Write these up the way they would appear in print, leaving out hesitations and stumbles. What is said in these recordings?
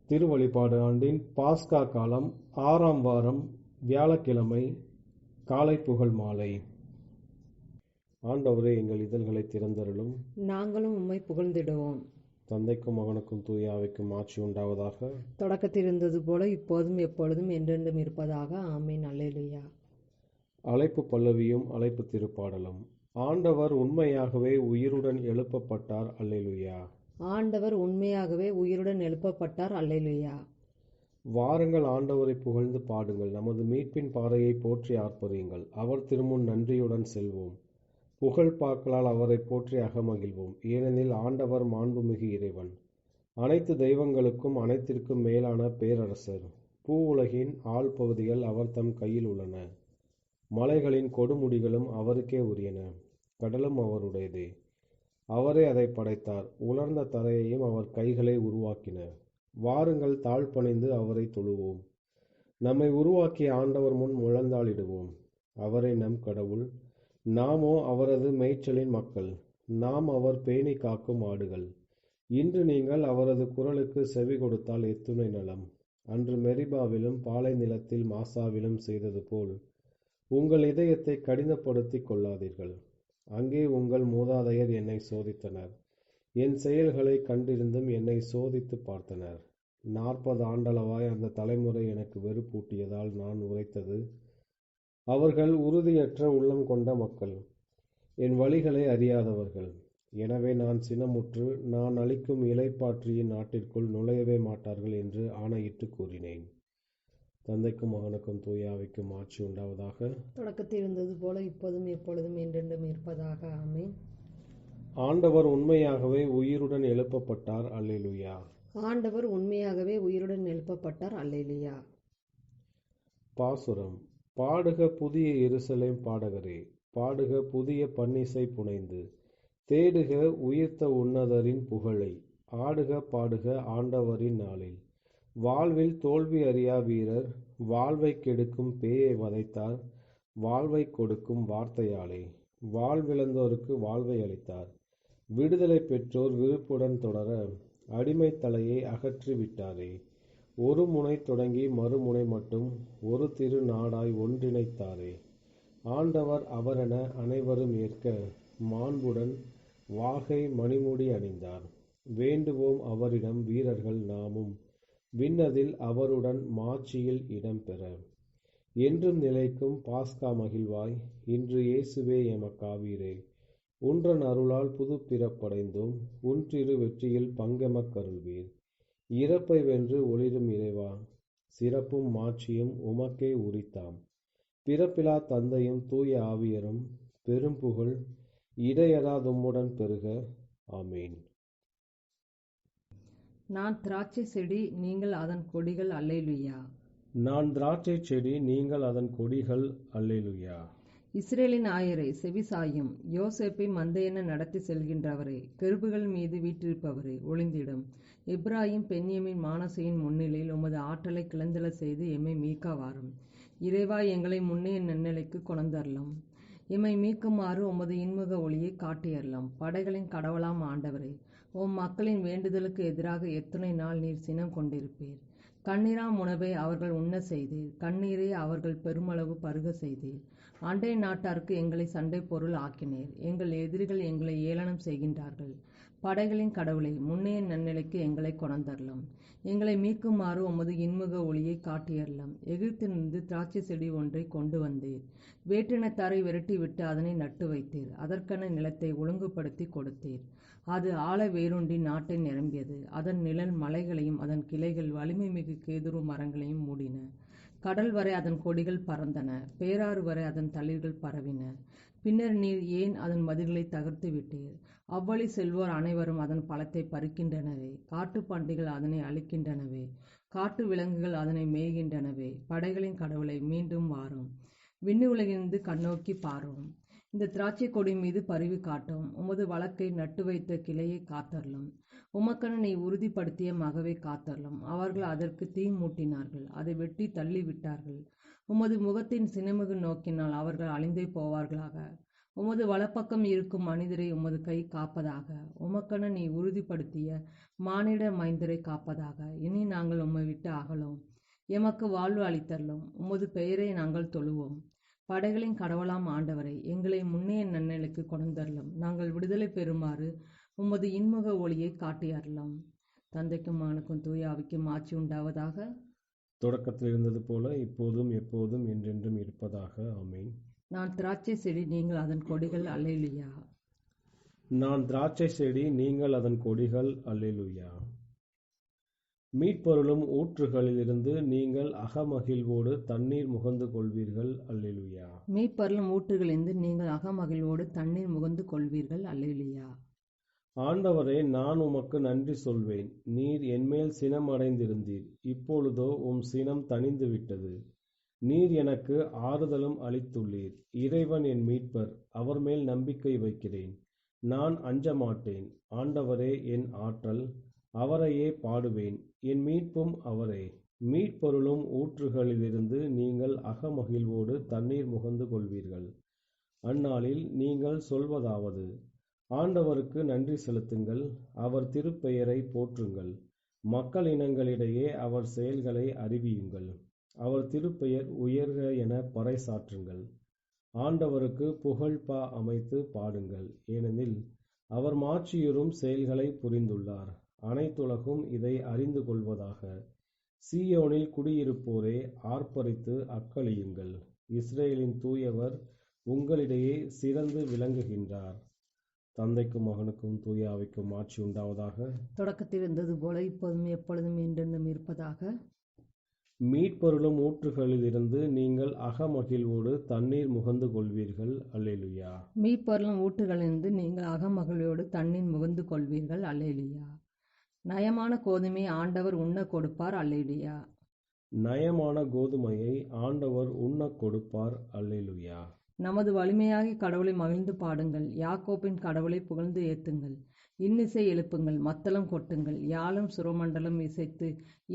திருவழிபாடு ஆண்டின் பாஸ்கா காலம் 6ஆம் வாரம் வியாழக்கிழமை காலை புகழ் மாலை. ஆண்டவரே, எங்கள் இதழ்களை திறந்தருளும். நாங்களும் உம்மை புகழ்ந்திடுவோம். தந்தைக்கும் மகனுக்கும் தூய ஆவிக்கும் ஆட்சி உண்டாவதாக. தொடக்கத்தில் இருந்தது போல இப்போதும் எப்பொழுதும் என்றென்றும் இருப்பதாக. ஆமீன். அல்லேலூயா. அழைப்பு பல்லவியும் அழைப்பு திருப்பாடலும். ஆண்டவர் உண்மையாகவே உயிருடன் எழுப்பப்பட்டார். அல்லேலூயா. ஆண்டவர் உண்மையாகவே உயிருடன் எழுப்பப்பட்டார். அல்லேலூயா. வாருங்கள், ஆண்டவரை புகழ்ந்து பாடுங்கள். நமது மீட்பின் பாறையை போற்றி ஆர்ப்பரியுங்கள். அவர் திருமுன் நன்றியுடன் செல்வோம். புகழ் பாக்களால் அவரை போற்றி அகமகிழ்வோம். ஏனெனில் ஆண்டவர் மாண்புமிகு இறைவன், அனைத்து தெய்வங்களுக்கும் அனைத்திற்கும் மேலான பேரரசர். பூ உலகின் ஆள் பகுதிகள் அவர் தம் கையில் உள்ளன. மலைகளின் கொடுமுடிகளும் அவருக்கே உரியன. கடலும் அவருடையதே, அவரே அதை படைத்தார். உலர்ந்த தரையையும் அவர் கைகளை உருவாக்கின. வாருங்கள், தாழ்பணிந்து அவரை தொழுவோம். நம்மை உருவாக்கிய ஆண்டவர் முன் முழந்தாளிடுவோம். அவரே நம் கடவுள், நாமோ அவரது மேய்ச்சலின் மக்கள். நாம் அவர் பேணி காக்கும் ஆடுகள். இன்று நீங்கள் அவரது குரலுக்கு செவி கொடுத்தால் எத்துணை நலம். அன்று மெரிபாவிலும் பாலை நிலத்தில் மாசாவிலும் செய்தது போல் உங்கள் இதயத்தை கடினப்படுத்திக் கொள்ளாதீர்கள். அங்கே உங்கள் மூதாதையர் என்னை சோதித்தனர். என் செயல்களை கண்டிருந்தும் என்னை சோதித்து பார்த்தனர். 40 ஆண்டளவாய் அந்த தலைமுறை எனக்கு வெறுப்பூட்டியதால் நான் உரைத்தது, அவர்கள் உறுதியற்ற உள்ளம் கொண்ட மக்கள், என் வழிகளை அறியாதவர்கள். எனவே நான் சினமுற்று, நான் அளிக்கும் இளைப்பாற்றியின் நாட்டிற்குள் நுழையவே மாட்டார்கள் என்று ஆணையிட்டு கூறினேன். தந்தைக்கும் மகனுக்கும் தூய ஆவிக்கும் ஆட்சி உண்டாவதாக. தொடக்கத்தில் இருந்தது போல இப்போதும் எப்பொழுதும் என்றென்றும் இருப்பதாக. ஆமீன். ஆண்டவர் உண்மையாகவே உயிருடன் எழுப்பப்பட்டார். அல்லேலூயா. ஆண்டவர் உண்மையாகவே உயிருடன் எழுப்பப்பட்டார். அல்லேலூயா. பாசுரம். பாடுக புதிய எருசலேம் பாடகரே, பாடுக புதிய பன்னிசை புனைந்து, தேடுக உயிர்த்த உன்னதரின் புகழை, ஆடுக பாடுக ஆண்டவரின் நாளில். வாழ்வில் தோல்வி அறியா வீரர், வாழ்வை கெடுக்கும் பேயை வதைத்தார். வாழ்வை கொடுக்கும் வார்த்தையாலே வாழ்விழந்தோருக்கு வாழ்வை அளித்தார். விடுதலை பெற்றோர் விருப்புடன் தொடர அடிமை தலையை அகற்றி விட்டாரே. ஒரு முனை தொடங்கி மறுமுனை மட்டும் ஒரு திரு நாடாய் ஒன்றிணைத்தாரே. ஆண்டவர் அவரென அனைவரும் ஏற்க மாண்புடன் வாகை மணிமுடி அணிந்தார். வேண்டுவோம் அவரிடம் வீரர்கள் நாமும், விண்ணதில் அவருடன் மாட்சியில் இடம்பெற. என்றும் நிலைக்கும் பாஸ்கா மகிழ்வாய், இன்று இயேசுவே எமக்காவீரே. உன்றன் அருளால் புது பிறப்படைந்தோம், உன்றிரு வெற்றியில் பங்கெமக்கருள்வீர். இறப்பை வென்று ஒளிரும் இறைவா, சிறப்பும் மாட்சியும் உமக்கே உரித்தாம். பிறப்பிலா தந்தையும் தூய ஆவியரும் பெரும்புகழ் இடையறா தும்முடன் பெருக. ஆமீன். நான் திராட்சை செடி, நீங்கள் அதன் கொடிகள். அல்லேலூயா. நான் திராட்சை செடி, நீங்கள் அதன் கொடிகள். அல்லேலூயா. இஸ்ரேலின் ஆயரை செவிசாயும், யோசேப்பை மந்தையென நடத்தி செல்கின்றவரே, கெருபுகள் மீது வீற்றிருப்பவரே, ஒளிந்திடும். எப்ராயிம் பென்யமீன் மானசையின் முன்னிலையில் உமது ஆற்றலை கிளந்தெழ செய்து எம்மை மீட்க வாரும். இறைவா, எங்களை முன்னைய நன்னலைக்கு கொணர்ந்தருளும். எம்மை மீட்குமாறு உமது இன்முக ஒளியை காட்டியருளும். படைகளின் கடவுளாம் ஆண்டவரே, உம் மக்களின் வேண்டுதலுக்கு எதிராக எத்துணை நாள் நீர் சினம் கொண்டிருப்பீர். கண்ணீராம் உணவை அவர்கள் உண்ண செய்தீர், கண்ணீரை அவர்கள் பெருமளவு பருக செய்தீர். அண்டை நாட்டாருக்கு எங்களை சண்டை பொருள் ஆக்கினீர். எங்கள் எதிரிகள் எங்களை ஏளனம் செய்கின்றார்கள். படைகளின் கடவுளை, முன்னைய நன்னிலைக்கு எங்களை கொணர்ந்தருளும். எங்களை மீட்குமாறு உமது இன்முக ஒளியை காட்டியருளும். எகிப்திலிருந்து திராட்சை செடி ஒன்றை கொண்டு வந்தீர். வேற்றினத்தாரை விரட்டிவிட்டு அதனை நட்டு வைத்தீர். அதற்கென நிலத்தை ஒழுங்குபடுத்தி கொடுத்தீர். அது ஆழ வேரூன்றி நாட்டை நிரம்பியது. அதன் நிழல் மலைகளையும் அதன் கிளைகள் வலிமை மிகு கேதுரு மரங்களையும் மூடின. கடல் வரை அதன் கொடிகள் பறந்தன, பேராறு வரை அதன் தளிர்கள் பரவின. பின்னர் நீர் ஏன் அதன் மதில்களை தகர்த்து விட்டீர்? அவ்வழி செல்வோர் அனைவரும் அதன் பழத்தை பறிக்கின்றனவே. காட்டு பன்றிகள் அதனை அழிக்கின்றனவே, காட்டு விலங்குகள் அதனை மேய்கின்றனவே. படைகளின் கடவுளை, மீண்டும் வாரும். விண்ணு உலகிலிருந்து கண்ணோக்கி பாரும். இந்த திராட்சை கொடி மீது பரிவு காட்டும். உமது வழக்கை நட்டு வைத்த கிளையை காத்தருளும். உமக்கென நீ உறுதிப்படுத்திய மகவை காத்தருளும். அவர்கள் அதற்கு தீ மூட்டினார்கள், அதை வெட்டி தள்ளி விட்டார்கள். உமது முகத்தின் சினமிகு நோக்கினால் அவர்கள் அழிந்தே போவார்களாக. உமது வலப்பக்கம் இருக்கும் மனிதரை உமது கை காப்பதாக. உமக்கென நீ உறுதிப்படுத்திய மானிட மைந்தரை காப்பதாக. இனி நாங்கள் உம்மை விட்டு அகலோம். எமக்கு வாழ்வு அளித்தருளும். உமது பெயரை நாங்கள் தொழுவோம். படைகளின் கடவுளாம் ஆண்டவரை, எங்களை முன்னைய நன்னலுக்கு கொண்டருளும். நாங்கள் விடுதலை பெறுமாறு உமது இன்முக ஒளியை காட்டியருளும். தந்தைக்கும் மகனுக்கும் தூய ஆவிக்கும் ஆட்சி உண்டாவதாக. தொடக்கத்தில் இருந்தது போல இப்போதும் எப்போதும் என்றென்றும் இருப்பதாக. ஆமென். நான் திராட்சை செடி, நீங்கள் அதன் கொடிகள். அல்லேலூயா. நான் திராட்சை செடி, நீங்கள் அதன் கொடிகள். அல்லேலூயா. மீட்பொருளும் ஊற்றுகளிலிருந்து நீங்கள் அகமகிழ்வோடு தண்ணீர் முகந்து கொள்வீர்கள். அல்லேலூயா. மீட்பருளும் ஊற்றுகளிலிருந்து நீங்கள் அகமகிழ்வோடு தண்ணீர் முகந்து கொள்வீர்கள். அல்லேலூயா. ஆண்டவரே, நான் உமக்கு நன்றி சொல்வேன். நீர் என்மேல் சினம் அடைந்திருந்தீர். இப்பொழுதோ உம் சினம் தணிந்து விட்டது. நீர் எனக்கு ஆறுதலும் அளித்துள்ளீர். இறைவன் என் மீட்பர், அவர் மேல் நம்பிக்கை வைக்கிறேன். நான் அஞ்ச மாட்டேன். ஆண்டவரே என் ஆற்றல், அவரையே பாடுவேன். என் மீட்பும் அவரே. மீட்பொருளும் ஊற்றுகளிலிருந்து நீங்கள் அகமகிழ்வோடு தண்ணீர் முகந்து கொள்வீர்கள். அந்நாளில் நீங்கள் சொல்வதாவது: ஆண்டவருக்கு நன்றி செலுத்துங்கள், அவர் திருப்பெயரை போற்றுங்கள். மக்கள் இனங்களிடையே அவர் செயல்களை அறிவியுங்கள். அவர் திருப்பெயர் உயர்க என பறைசாற்றுங்கள். ஆண்டவருக்கு புகழ்பா அமைத்து பாடுங்கள், ஏனெனில் அவர் மாட்சியுறும் செயல்களை புரிந்துள்ளார். அனைத்துலகும் இதை அறிந்து கொள்வதாக. சீயோனில் குடியிருப்போரே, ஆர்ப்பரித்து அக்களியுங்கள். இஸ்ரேலின் தூயவர் உங்களிடையே சிறந்து விளங்குகின்றார். தந்தைக்கும் மகனுக்கும் தூய ஆவிக்கும் ஆட்சி உண்டாவதாக. தொடக்கத்தில் இருந்தது போல இப்போதும் எப்பொழுதும் என்றென்றும் இருப்பதாக. மீட்பொருளும் ஊற்றுகளிலிருந்து நீங்கள் அகமகிழ்வோடு தண்ணீர் முகந்து கொள்வீர்கள். அல்லேலூயா. மீட்பொருளும் ஊற்றுகளிலிருந்து நீங்கள் அகமகிழ்வோடு தண்ணீர் முகந்து கொள்வீர்கள். அல்லேலூயா. நயமான கோதுமையை ஆண்டவர் உண்ண கொடுப்பார். அல்லேலூயா. நயமான கோதுமையை ஆண்டவர் உண்ணக் கொடுப்பார். அல்லேலூயா. நமது வலிமையாகிய கடவுளை மகிழ்ந்து பாடுங்கள். யாக்கோப்பின் கடவுளை புகழ்ந்து ஏத்துங்கள். இன்னிசை எழுப்புங்கள், மத்தளம் கொட்டுங்கள், யாழும் சுரமண்டலம் இசைத்து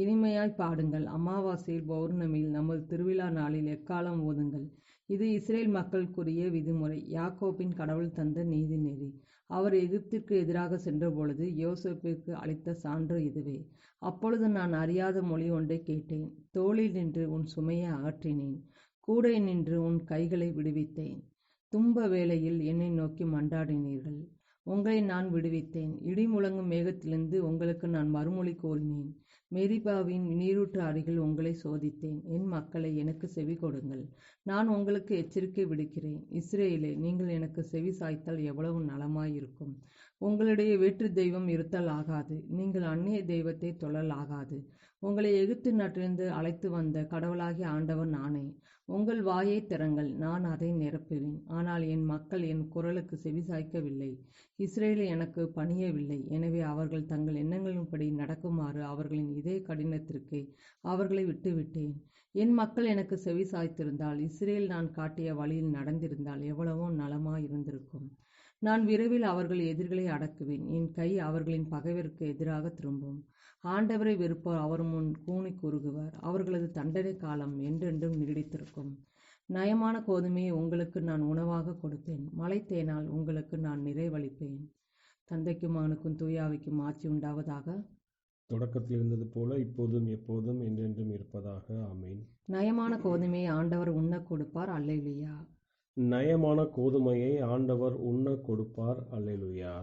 இனிமையாய் பாடுங்கள். அமாவாசையில், பௌர்ணமியில், நமது திருவிழா நாளில் எக்காலம் ஊதுங்கள். இது இஸ்ரேல் மக்களுக்குரிய விதிமுறை, யாக்கோப்பின் கடவுள் தந்த நீதி நெறி. அவர் எகிப்திற்கு எதிராக சென்றபொழுது யோசேப்புக்கு அளித்த சான்று இதுவே. அப்பொழுது நான் அறியாத மொழி ஒன்றை கேட்டேன். தோளில் நின்று உன் சுமையை அகற்றினேன், கூடை நின்று உன் கைகளை விடுவித்தேன். துன்ப வேளையில் என்னை நோக்கி மன்றாடினீர்கள், உங்களை நான் விடுவித்தேன். இடி முழங்கும் மேகத்திலிருந்து உங்களுக்கு நான் மறுமொழி கூறினேன். மெரிபாவின் நீரூற்று அருகில் உங்களை சோதித்தேன். என் மக்களை, எனக்கு செவி கொடுங்கள். நான் உங்களுக்கு எச்சரிக்கை விடுக்கிறேன். இஸ்ரேலே, நீங்கள் எனக்கு செவி சாய்த்தால் எவ்வளவு நலமாயிருக்கும். உங்களுடைய வேற்று தெய்வம் இருத்தல் ஆகாது. நீங்கள் அந்நிய தெய்வத்தை தொழல் ஆகாது. உங்களை எகிப்து நாட்டிலிருந்து அழைத்து வந்த கடவுளாகிய ஆண்டவர் நானே. உங்கள் வாயை திறங்கள், நான் அதை நிரப்புவேன். ஆனால் என் மக்கள் என் குரலுக்கு செவிசாய்க்கவில்லை. இஸ்ரேல் எனக்கு பணியவில்லை. எனவே அவர்கள் தங்கள் எண்ணங்களின்படி நடக்குமாறு அவர்களின் இதய கடினத்திற்கு அவர்களை விட்டுவிட்டேன். என் மக்கள் எனக்கு செவி சாய்த்திருந்தால், இஸ்ரேல் நான் காட்டிய வழியில் நடந்திருந்தால் எவ்வளவோ நலமாயிருந்திருக்கும். நான் விரைவில் அவர்கள் எதிரிகளை அடக்குவேன். என் கை அவர்களின் பகைவருக்கு எதிராக திரும்பும். ஆண்டவரை வெறுப்போர் அவர் முன் கூனி குறுகுவர். அவர்களது தண்டனை காலம் என்றென்றும் நீடித்திருக்கும். நயமான கோதுமையை உங்களுக்கு நான் உணவாக கொடுப்பேன். மலைத்தேனால் உங்களுக்கு நான் நிறைவளிப்பேன். தந்தைக்கும் மகனுக்கும் தூய ஆவிக்கும் ஆட்சி உண்டாவதாக. தொடக்கத்தில் இருந்தது போல இப்போதும் எப்போதும் என்றென்றும் இருப்பதாக. ஆமென். நயமான கோதுமையை ஆண்டவர் உண்ண கொடுப்பார். அல்லேலூயா. நயமான கோதுமையை ஆண்டவர் உண்ணக் கொடுப்பார். அல்லேலூயா.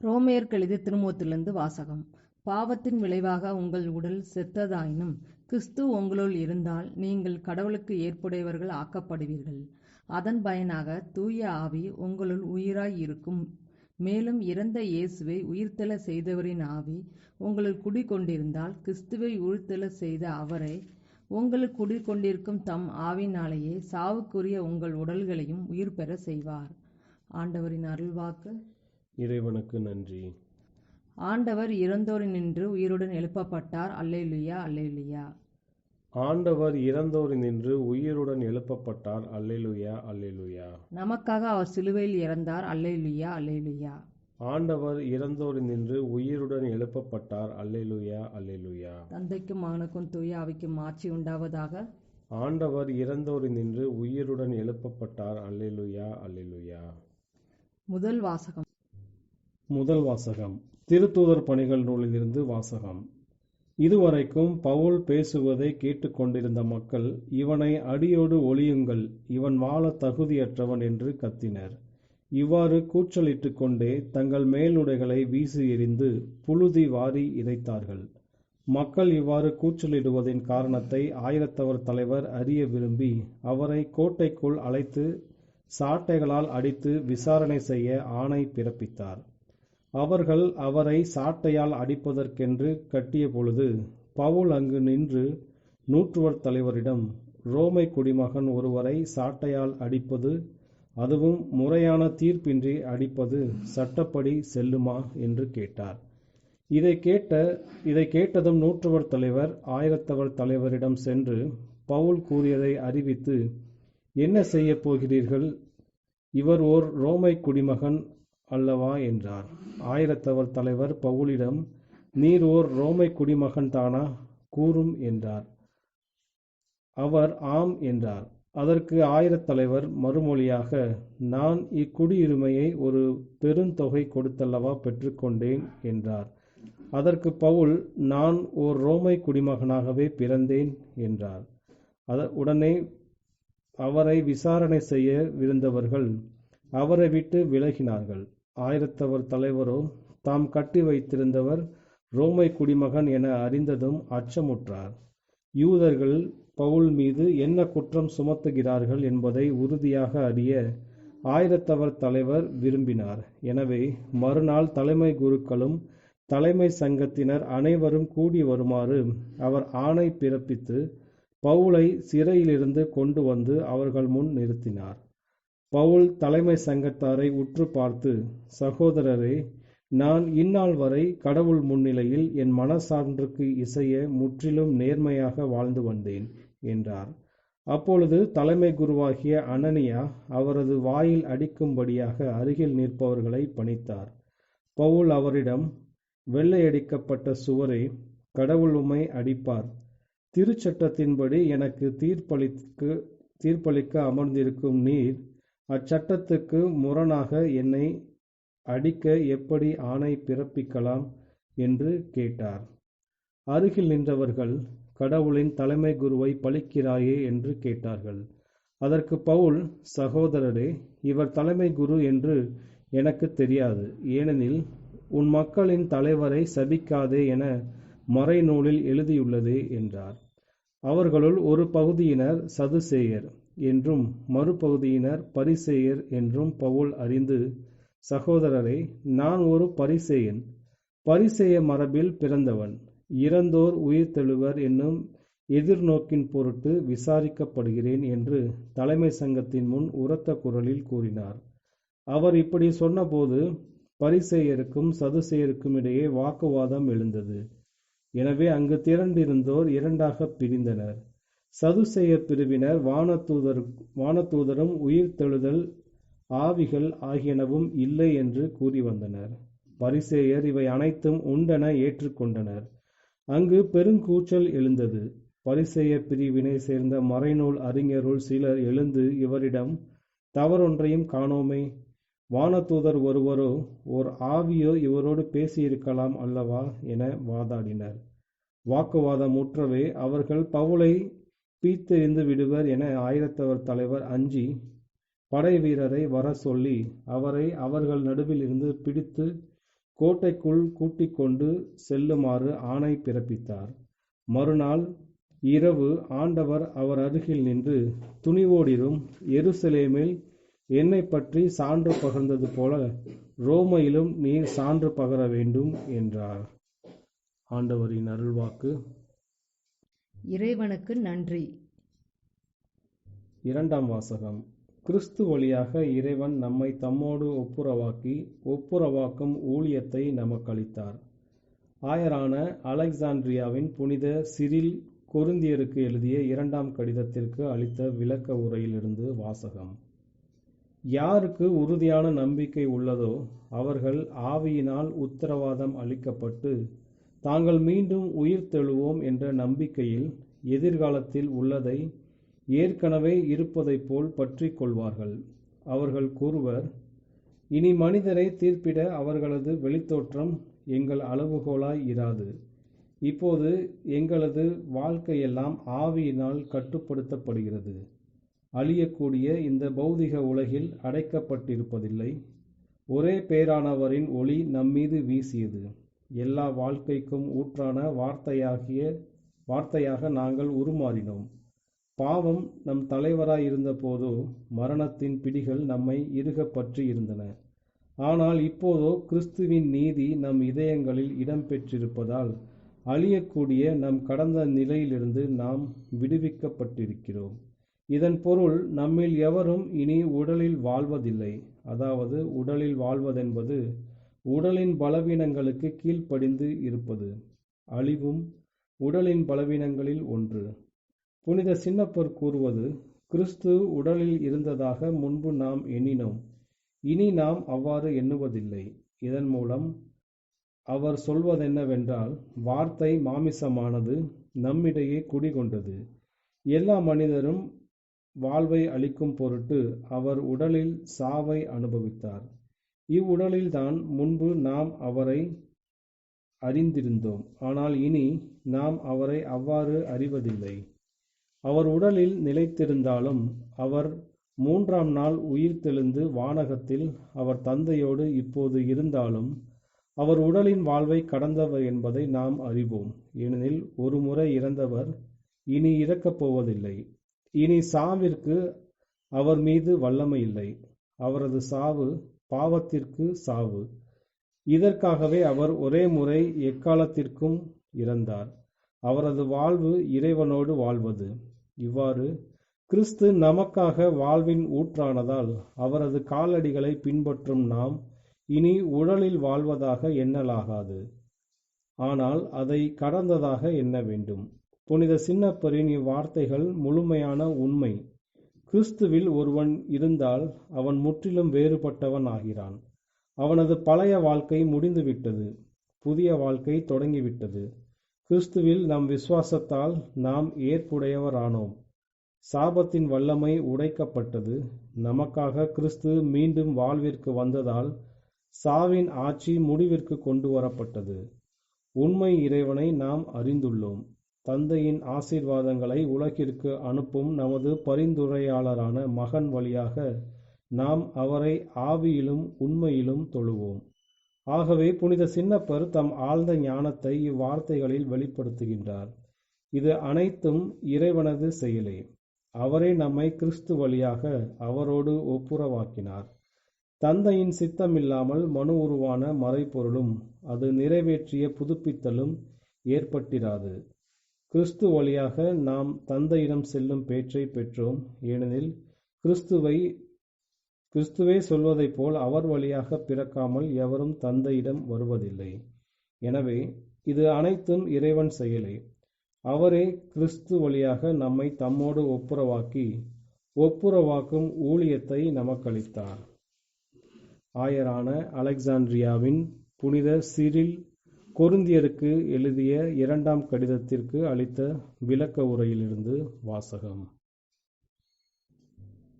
ரோமையருக்கு எழுதிய திருமுகத்திலிருந்து வாசகம். பாவத்தின் விளைவாக உங்கள் உடல் செத்ததாயினும் கிறிஸ்து உங்களுள் இருந்தால் நீங்கள் கடவுளுக்கு ஏற்புடையவர்கள் ஆக்கப்படுவீர்கள். அதன் பயனாக தூய ஆவி உங்களுள் உயிராய் இருக்கும். மேலும் இறந்த இயேசுவை உயிர்த்தெழ செய்தவரின் ஆவி உங்களுள் குடிகொண்டிருந்தால், கிறிஸ்துவை உயிர்த்தெழ செய்த அவரை உங்களுள் குடிகொண்டிருக்கும் தம் ஆவினாலேயே சாவுக்குரிய உங்கள் உடல்களையும் உயிர் பெற செய்வார். ஆண்டவரின் அருள்வாக்கு. இறைவனுக்கு நன்றி. ஆண்டவர் இறந்தோரினின்று உயிருடன் எழுப்பப்பட்டார். அல்லேலூயா. அல்லேலூயா. ஆண்டவர் இறந்தோரினின்று உயிருடன் எழுப்பப்பட்டார். அல்லேலூயா. அல்லேலூயா. நமக்காக அவர் சிலுவையில் இறந்தார். அல்லேலூயா. அல்லேலூயா. ஆண்டவர் இறந்தோரினின்று உயிருடன் எழுப்பப்பட்டார். அல்லேலூயா. அல்லேலூயா. தந்தைக்கும் மகனுக்கும் தூய ஆவிக்கும் ஆட்சி உண்டாவதாக. ஆண்டவர் இறந்தோரினின்று உயிருடன் எழுப்பப்பட்டார். அல்லேலூயா, அல்லேலூயா. முதல் வாசகம். முதல் வாசகம். திருத்தூதர் பணிகள் நூலிலிருந்து வாசகம். இதுவரைக்கும் பவுல் பேசுவதை கேட்டுக்கொண்டிருந்த மக்கள், இவனை அடியோடு ஒழியுங்கள், இவன் வாழ தகுதியற்றவன் என்று கத்தினர். இவ்வாறு கூச்சலிட்டுக் கொண்டே தங்கள் மேலுடைகளை வீசி எறிந்து புழுதி வாரி இறைத்தார்கள். மக்கள் இவ்வாறு கூச்சலிடுவதின் காரணத்தை ஆயிரத்தவர் தலைவர் அறிய விரும்பி அவரை கோட்டைக்குள் அழைத்து சாட்டைகளால் அடித்து விசாரணை செய்ய ஆணை பிறப்பித்தார். அவர்கள் அவரை சாட்டையால் அடிப்பதற்கென்று கட்டிய பொழுது பவுல் அங்கு நின்று நூற்றுவர் தலைவரிடம், ரோமை குடிமகன் ஒருவரை சாட்டையால் அடிப்பது, அதுவும் முறையான தீர்ப்பின்றி அடிப்பது சட்டப்படி செல்லுமா என்று கேட்டார். இதை கேட்டதும் நூற்றுவர் தலைவர் ஆயிரத்தவர் தலைவரிடம் சென்று பவுல் கூறியதை அறிவித்து, என்ன செய்ய போகிறீர்கள்? இவர் ஓர் ரோமை குடிமகன் அல்லவா என்றார். ஆயிரத்தவர் தலைவர் பவுலிடம், நீர் ஓர் ரோமை குடிமகன் தானா? கூறும் என்றார். அவர் ஆம் என்றார். அதற்கு ஆயிரத்தலைவர் மறுமொழியாக, நான் இக்குடியுரிமையை ஒரு பெருந்தொகை கொடுத்தல்லவா பெற்றுக்கொண்டேன் என்றார். அதற்கு பவுல், நான் ஓர் ரோமை குடிமகனாகவே பிறந்தேன் என்றார். உடனே அவரை விசாரணை செய்ய விருந்தவர்கள் அவரை விட்டு விலகினார்கள். ஆயிரத்தவர் தலைவரோ தாம் கட்டி வைத்திருந்தவர் ரோமை குடிமகன் என அறிந்ததும் அச்சமுற்றார். யூதர்கள் பவுல் மீது என்ன குற்றம் சுமத்துகிறார்கள் என்பதை உறுதியாக அறிய ஆயிரத்தவர் தலைவர் விரும்பினார். எனவே மறுநாள் தலைமை குருக்களும் தலைமை சங்கத்தினர் அனைவரும் கூடி வருமாறு அவர் ஆணை பிறப்பித்து பவுலை சிறையிலிருந்து கொண்டு வந்து அவர்கள் முன் நிறுத்தினார். பவுல் தலைமை சங்கத்தாரை உற்று பார்த்து, சகோதரரே, நான் இந்நாள் வரை கடவுள் முன்னிலையில் என் மனசான்றுக்கு இசைய முற்றிலும் நேர்மையாக வாழ்ந்து வந்தேன் என்றார். அப்பொழுது தலைமை குருவாகிய அனனியா அவரது வாயில் அடிக்கும்படியாக அருகில் நிற்பவர்களை பணித்தார். பவுல் அவரிடம், வெள்ளையடிக்கப்பட்ட சுவரே, கடவுள் உம்மை அடிப்பார். திருச்சட்டத்தின்படி எனக்கு தீர்ப்பளிக்க அமர்ந்திருக்கும் நீர் அச்சட்டத்துக்கு முரணாக என்னை அடிக்க எப்படி ஆணை பிறப்பிக்கலாம் என்று கேட்டார். அருகில் நின்றவர்கள், கடவுளின் தலைமை குருவை பழிக்கிறாயே என்று கேட்டார்கள். அதற்கு பவுல், சகோதரரே, இவர் தலைமை குரு என்று எனக்கு தெரியாது. ஏனெனில் உன் மக்களின் தலைவரை சபிக்காதே என மறைநூலில் எழுதியுள்ளதே என்றார். அவர்களுள் ஒரு பகுதியினர் சதுசேயர் என்றும் மறுபகுதியினர் பரிசேயர் என்றும் பவுல் அறிந்து, சகோதரரே, நான் ஒரு பரிசேயன், பரிசேய மரபில் பிறந்தவன், இறந்தோர் உயிர்த்தெழுவர் என்னும் எதிர்நோக்கின் பொருட்டு விசாரிக்கப்படுகிறேன் என்று தலைமை சங்கத்தின் முன் உரத்த குரலில் கூறினார். அவர் இப்படி சொன்னபோது பரிசேயருக்கும் சதுசேயருக்கும் இடையே வாக்குவாதம் எழுந்தது. எனவே அங்கு திரண்டிருந்தோர் இரண்டாக பிரிந்தனர். சதுசேயர் பிரிவினர் வானதூதரும் உயிர்த்தெழுதல் ஆவிகள் ஆகியனவும் இல்லை என்று கூறி வந்தனர். பரிசேயர் இவை அனைத்தும் உண்டென ஏற்றுக்கொண்டனர். அங்கு பெருங்கூச்சல் எழுந்தது. பரிசேயர் பிரிவினை சேர்ந்த மறைநூல் அறிஞருள் சிலர் எழுந்து இவரிடம், தவறொன்றையும் காணோமே, வானதூதர் ஒருவரோ ஓர் ஆவியோ இவரோடு பேசியிருக்கலாம் அல்லவா என வாதாடினர். வாக்குவாதம் முற்றவே அவர்கள் பவுலை பீத்தெறிந்து விடுவர் என ஆயிரத்தவர் தலைவர் அஞ்சி படை வீரரை வர சொல்லி அவரை அவர்கள் நடுவில் இருந்து பிடித்து கோட்டைக்குள் கூட்டிக் கொண்டு செல்லுமாறு ஆணை பிறப்பித்தார். மறுநாள் இரவு ஆண்டவர் அவர் அருகில் நின்று, துணிவோடிரும், எருசலேமில் என்னை பற்றி சான்று பகர்ந்தது போல ரோமையிலும் நீர் சான்று பகர வேண்டும் என்றார். ஆண்டவரின் அருள்வாக்கு. இறைவனுக்கு நன்றி. இரண்டாம் வாசகம். கிறிஸ்து வழியாக இறைவன் நம்மை தம்மோடு ஒப்புரவாக்கும் ஊழியத்தை நமக்களித்தார். ஆயரான அலெக்சாண்ட்ரியாவின் புனித சிரில் கொரிந்தியருக்கு எழுதிய 2ஆம் கடிதத்திற்கு அளித்த விளக்க உரையிலிருந்து வாசகம். யாருக்கு உறுதியான நம்பிக்கை உள்ளதோ அவர்கள் ஆவியினால் உத்தரவாதம் அளிக்கப்பட்டு தாங்கள் மீண்டும் உயிர்த்தெழுவோம் என்ற நம்பிக்கையில் எதிர்காலத்தில் உள்ளதை ஏற்கனவே இருப்பதைப் போல் பற்றி கொள்வார்கள். அவர்கள் கூறுவர், இனி மனிதரை தீர்ப்பிட அவர்களது வெளித்தோற்றம் எங்கள் அளவுகோலாய் இராது. இப்போது எங்களது வாழ்க்கையெல்லாம் ஆவியினால் கட்டுப்படுத்தப்படுகிறது. அழியக்கூடிய இந்த பௌதிக உலகில் அடைக்கப்பட்டிருப்பதில்லை. ஒரே பேரானவரின் ஒளி நம்மீது வீசியது. எல்லா வாழ்க்கைக்கும் ஊற்றான வார்த்தையாக நாங்கள் உருமாறினோம். பாவம் நம் தலைவராய் இருந்த போதோ மரணத்தின் பிடிகள் நம்மை இறுக பற்றி இருந்தன. ஆனால் இப்போதோ கிறிஸ்துவின் நீதி நம் இதயங்களில் இடம் பெற்றிருப்பதால் அழியக்கூடிய நம் கடந்த நிலையிலிருந்து நாம் விடுவிக்கப்பட்டிருக்கிறோம். இதன் பொருள், நம்மில் எவரும் இனி உடலில் வாழ்வதில்லை. அதாவது உடலில் வாழ்வதென்பது உடலின் பலவீனங்களுக்கு கீழ்ப்படிந்து இருப்பது. அழிவும் உடலின் பலவீனங்களில் ஒன்று. புனித சின்னப்பர் கூறுவது, கிறிஸ்து உடலில் இருந்ததாக முன்பு நாம் எண்ணினோம். இனி நாம் அவ்வாறு எண்ணுவதில்லை. இதன் மூலம் அவர் சொல்வதென்னவென்றால், வார்த்தை மாமிசமானது, நம்மிடையே குடிகொண்டது. எல்லா மனிதரும் வாழ்வை அளிக்கும் பொருட்டு அவர் உடலில் சாவை அனுபவித்தார். இவ்வுடலில்தான் முன்பு நாம் அவரை அறிந்திருந்தோம். ஆனால் இனி நாம் அவரை அவ்வாறு அறிவதில்லை. அவர் உடலில் நிலைத்திருந்தாலும், அவர் 3ஆம் நாள் உயிர்த்தெழுந்து வானகத்தில் அவர் தந்தையோடு இப்போது இருந்தாலும், அவர் உடலின் வாழ்வை கடந்தவர் என்பதை நாம் அறிவோம். ஏனெனில் ஒரு முறை இறந்தவர் இனி இறக்கப் போவதில்லை. இனி சாவிற்கு அவர் மீது வல்லமை இல்லை. அவரது சாவு பாவத்திற்கு சாவு. இதற்காகவே அவர் ஒரே முறை எக்காலத்திற்கும் இறந்தார். அவரது வாழ்வு இறைவனோடு வாழ்வது. இவ்வாறு கிறிஸ்து நமக்காக வாழ்வின் ஊற்றானதால் அவரது காலடிகளை பின்பற்றும் நாம் இனி உடலில் வாழ்வதாக எண்ணலாகாது. ஆனால் அதை கடந்ததாக எண்ண வேண்டும். புனித சின்னப்பரின் இவ்வார்த்தைகள் முழுமையான உண்மை. கிறிஸ்துவில் ஒருவன் இருந்தால் அவன் முற்றிலும் வேறுபட்டவன் ஆகிறான். அவனது பழைய வாழ்க்கை முடிந்துவிட்டது. புதிய வாழ்க்கை தொடங்கிவிட்டது. கிறிஸ்துவில் நம் விசுவாசத்தால் நாம் ஏற்புடையவரானோம். சாபத்தின் வல்லமை உடைக்கப்பட்டது. நமக்காக கிறிஸ்து மீண்டும் வாழ்விற்கு வந்ததால் சாவின் ஆட்சி முடிவிற்கு கொண்டு வரப்பட்டது. உண்மை இறைவனை நாம் அறிந்துள்ளோம். தந்தையின் ஆசீர்வாதங்களை உலகிற்கு அனுப்பும் நமது பரிந்துரையாளரான மகன் வழியாக நாம் அவரை ஆவியிலும் உண்மையிலும் தொழுவோம். ஆகவே புனித சின்னப்பர் தம் ஆழ்ந்த ஞானத்தை இவ்வார்த்தைகளில் வெளிப்படுத்துகின்றார். இது அனைத்தும் இறைவனது செயலே. அவரே நம்மை கிறிஸ்து வழியாக அவரோடு ஒப்புரவாக்கினார். தந்தையின் சித்தமில்லாமல் மனு உருவான மறைபொருளும் அது நிறைவேற்றிய புதுப்பித்தலும் ஏற்பட்டிராது. கிறிஸ்து வழியாக நாம் தந்தையிடம் செல்லும் பேற்றை பெற்றோம். ஏனெனில் கிறிஸ்துவே சொல்வதைப் போல் அவர் வழியாக பிறக்காமல் எவரும் தந்தையிடம் வருவதில்லை. எனவே இது அனைத்தும் இறைவன் செயலே. அவரே கிறிஸ்து வழியாக நம்மை தம்மோடு ஒப்புரவாக்கும் ஊழியத்தை நமக்களித்தார். ஆயரான அலெக்சாண்ட்ரியாவின் புனித சிரில் கொரிந்தியருக்கு எழுதிய 2ஆம் கடிதத்திற்கு அளித்த விளக்க உரையிலிருந்து வாசகம்.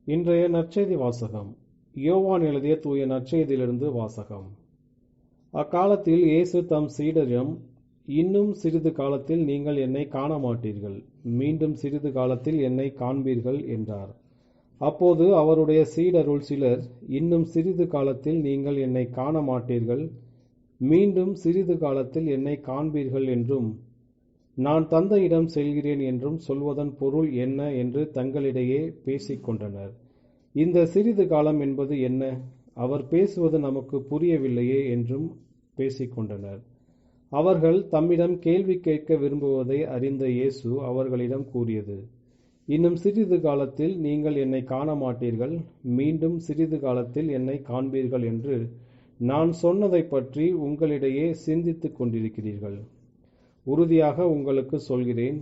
இன்றைய நற்செய்தி வாசகம். யோவான் எழுதிய தூய நற்செய்தியிலிருந்து வாசகம். அக்காலத்தில் இயேசு தம் சீடரிடம், இன்னும் சிறிது காலத்தில் நீங்கள் என்னை காண மாட்டீர்கள், மீண்டும் சிறிது காலத்தில் என்னை காண்பீர்கள் என்றார். அப்போது அவருடைய சீடருள் சிலர், இன்னும் சிறிது காலத்தில் நீங்கள் என்னை காண மாட்டீர்கள், மீண்டும் சிறிது காலத்தில் என்னை காண்பீர்கள் என்றும், நான் தந்தையிடம் செல்கிறேன் என்றும் சொல்வதன் பொருள் என்ன என்று தங்களிடையே பேசிக்கொண்டனர். இந்த சிறிது காலம் என்பது என்ன? அவர் பேசுவது நமக்கு புரியவில்லையே என்றும் பேசிக்கொண்டனர். அவர்கள் தம்மிடம் கேள்வி கேட்க விரும்புவதை அறிந்த இயேசு அவர்களிடம் கூறியது, இன்னும் சிறிது காலத்தில் நீங்கள் என்னை காண மாட்டீர்கள், மீண்டும் சிறிது காலத்தில் என்னை காண்பீர்கள் என்று நான் சொன்னதை பற்றி உங்களிடையே சிந்தித்துக் கொண்டிருக்கிறீர்கள். உறுதியாக உங்களுக்கு சொல்கிறேன்,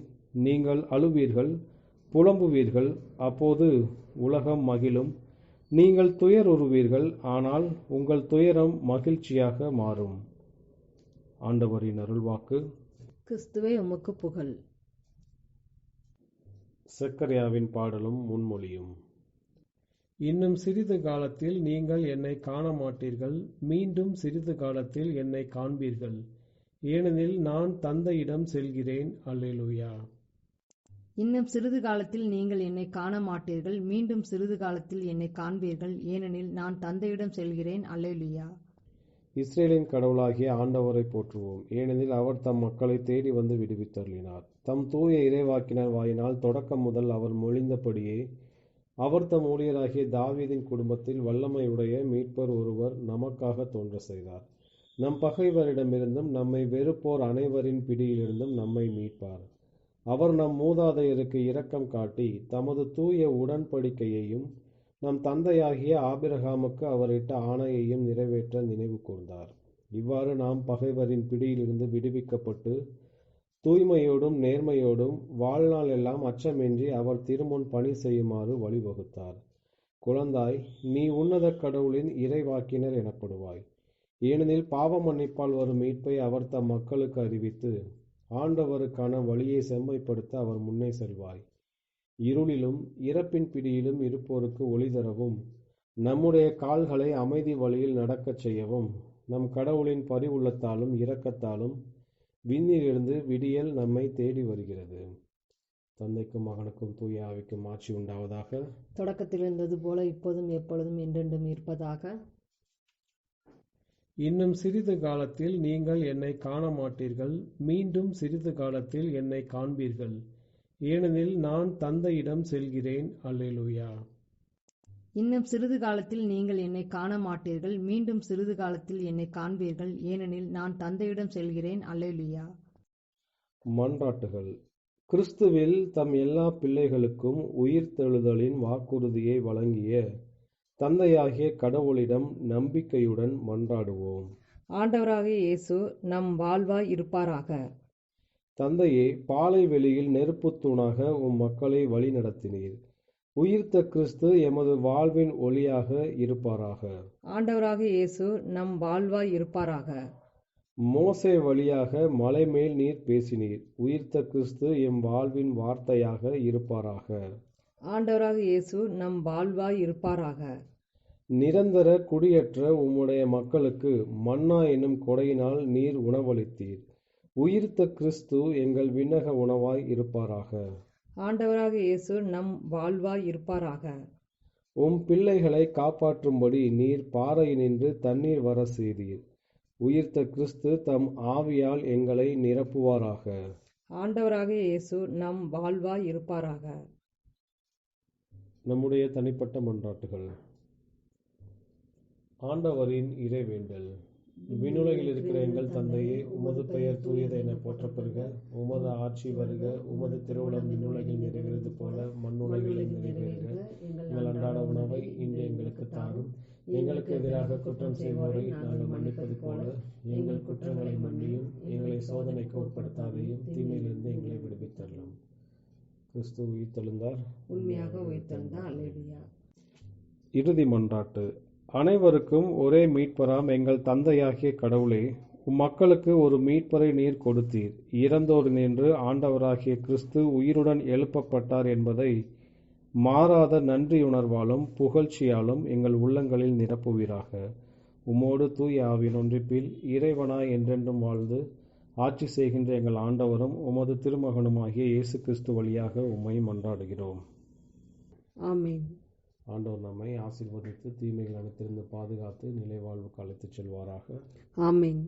நீங்கள் அழுவீர்கள், புலம்புவீர்கள், அப்போது உலகம் மகிழும். நீங்கள் துயருறுவீர்கள், ஆனால் உங்கள் துயரம் மகிழ்ச்சியாக மாறும். ஆண்டவரின் அருள்வாக்கு. கிறிஸ்துவே உமக்கு புகழ். செக்கரியாவின் பாடலும் முன்மொழியும். இன்னும் சிறிது காலத்தில் நீங்கள் என்னை காண மாட்டீர்கள், மீண்டும் சிறிது காலத்தில் என்னை காண்பீர்கள், ஏனெனில் நான் தந்தையிடம் செல்கிறேன். அல்லேலூயா. இன்னும் சிறிது காலத்தில் நீங்கள் என்னை காண மாட்டீர்கள், மீண்டும் சிறிது காலத்தில் என்னை காண்பீர்கள், ஏனெனில் நான் தந்தையிடம் செல்கிறேன். அல்லேலூயா. இஸ்ரேலின் கடவுளாகிய ஆண்டவரை போற்றுவோம், ஏனெனில் அவர் தம் மக்களை தேடி வந்து விடுவித்தருளினார். தம் தூய இறைவாக்கினர் வாயினால் தொடக்கம் முதல் அவர் மொழிந்தபடியே அவர் தம் ஊழியராகிய தாவீதின் குடும்பத்தில் வல்லமையுடைய மீட்பர் ஒருவர் நமக்காக தோன்ற செய்தார். நம் பகைவரிடமிருந்தும் நம்மை வெறுப்போர் அனைவரின் பிடியிலிருந்தும் நம்மை மீட்பார். அவர் நம் மூதாதையருக்கு இரக்கம் காட்டி தமது தூய உடன்படிக்கையையும் நம் தந்தையாகிய ஆபிரகாமுக்கு அவர் இட்ட ஆணையையும் நிறைவேற்ற நினைவு கூர்ந்தார். இவ்வாறு நாம் பகைவரின் பிடியிலிருந்து விடுவிக்கப்பட்டு தூய்மையோடும் நேர்மையோடும் வாழ்நாள் எல்லாம் அச்சமின்றி அவர் திருமுன் பணி செய்யுமாறு வழிவகுத்தார். குழந்தாய், நீ உன்னத கடவுளின் இறைவாக்கினர் எனப்படுவாய், ஏனெனில் பாவ மன்னிப்பால் வரும் மீட்பை அவர் தம் மக்களுக்கு அறிவித்து ஆண்டவருக்கான வழியை செம்மைப்படுத்த அவர் முன்னே செல்வாய். இருளிலும் இறப்பின் பிடியிலும் இருப்போருக்கு ஒளி தரவும், நம்முடைய கால்களை அமைதி வழியில் நடக்கச் செய்யவும், நம் கடவுளின் பரிவுள்ளத்தாலும் இரக்கத்தாலும் விண்ணிலிருந்து விடியல் நம்மை தேடி வருகிறது. தந்தைக்கும் மகனுக்கும் தூய ஆவிக்கும் ஆட்சி உண்டாவதாக. தொடக்கத்தில் இருந்தது போல இப்போதும் எப்பொழுதும் என்றென்றும் இருப்பதாக. இன்னும் சிறிது காலத்தில் நீங்கள் என்னை காண மாட்டீர்கள், மீண்டும் சிறிது காலத்தில் என்னை காண்பீர்கள், ஏனெனில் நான் தந்தையிடம் செல்கிறேன். அல்லேலூயா. இன்னும் சிறிது காலத்தில் நீங்கள் என்னை காண மாட்டீர்கள், மீண்டும் சிறிது காலத்தில் என்னை காண்பீர்கள், ஏனெனில் நான் தந்தையிடம் செல்கிறேன். அல்லேலூயா. மன்றாட்டுகள். கிறிஸ்துவில் தம் எல்லா பிள்ளைகளுக்கும் உயிர்த்தெழுதலின் வாக்குறுதியை வழங்கிய தந்தையாகிய கடவுளிடம் நம்பிக்கையுடன் மன்றாடுவோம். ஆண்டவராகிய இயேசு நம் வாழ்வாய் இருப்பாராக. தந்தையே, பாலை வெளியில் நெருப்புத் தூணாக உம் மக்களை வழி நடத்தினீர். உயிர்த்த கிறிஸ்து எமது வாழ்வின் ஒளியாக இருப்பாராக. ஆண்டவராகிய இயேசு நம் வாழ்வாய் இருப்பாராக. மோசே வழியாக மலை மேல் நீர் பேசினீர். உயிர்த்த கிறிஸ்து எம் வாழ்வின் வார்த்தையாக இருப்பாராக. ஆண்டவராகிய இயேசு நம் வாழ்வாய் இருப்பாராக. நிரந்தர குடியற்ற உம்முடைய மக்களுக்கு மன்னா என்னும் கொடையினால் நீர் உணவளித்தீர். உயிர்த்த கிறிஸ்து எங்கள் விண்ணக உணவாய் இருப்பாராக. ஆண்டவராகிய இயேசு நம் வாழ்வாய் இருப்பாராக. உம் பிள்ளைகளை காப்பாற்றும்படி நீர் பாறையினின்று தண்ணீர் வர செய்தீர். உயிர்த்த கிறிஸ்து தம் ஆவியால் எங்களை நிரப்புவாராக. ஆண்டவராகிய இயேசு நம் வாழ்வாய் இருப்பாராக. நம்முடைய தனிப்பட்ட மன்றாட்டுகள். ஆண்டவரின் இறைவேண்டல். விண்ணுலகில் இருக்கிற எங்கள் தந்தையே, உமது பெயர் தூயது என போற்றப்பெறுக. உமது ஆட்சி வருக. உமது திருவுளம் விண்ணுலகில் நிறைவேறுவது போல மண்ணுலகிலும் நிறைவேறுக. எங்கள் அன்றாட உணவை இன்று எங்களுக்கு தாரும். எங்களுக்கு எதிராக குற்றம் செய்வோரை நாங்கள் மன்னிப்பது போல எங்கள் குற்றங்களை மன்னியும். எங்களை சோதனைக்கு உட்படுத்தாதையும், தீமையிலிருந்து எங்களை விடுவித்தருளும். கிறிஸ்து உயிர்த்தெழுந்தார். உண்மையாக உயிர்த்தெழுந்தார். அல்லேலூயா. இறுதி மன்றாட்டு. அனைவருக்கும் ஒரே மீட்பராம் எங்கள் தந்தையாகிய கடவுளே, மக்களுக்கு ஒரு மீட்பரை நீர் கொடுத்தீர். இறந்தோரினின்று ஆண்டவராகிய கிறிஸ்து உயிருடன் எழுப்பப்பட்டார் என்பதை மாறாத நன்றியுணர்வாலும் புகழ்ச்சியாலும் எங்கள் உள்ளங்களில் நிரப்புவீராக. உம்மோடு தூய ஆவியின் ஒன்றிப்பில் இறைவனாய் என்றென்றும் வாழ்ந்து ஆட்சி செய்கின்ற எங்கள் ஆண்டவரும் உமது திருமகனுமாகிய இயேசு கிறிஸ்து வழியாக உம்மை மன்றாடுகிறோம். ஆமென். ஆண்டவர் நம்மை ஆசீர்வதித்து தீமைகள் அனைத்திலிருந்து பாதுகாத்து நிலை வாழ்வுக்கு அழைத்துச் செல்வாராக. ஆமென்.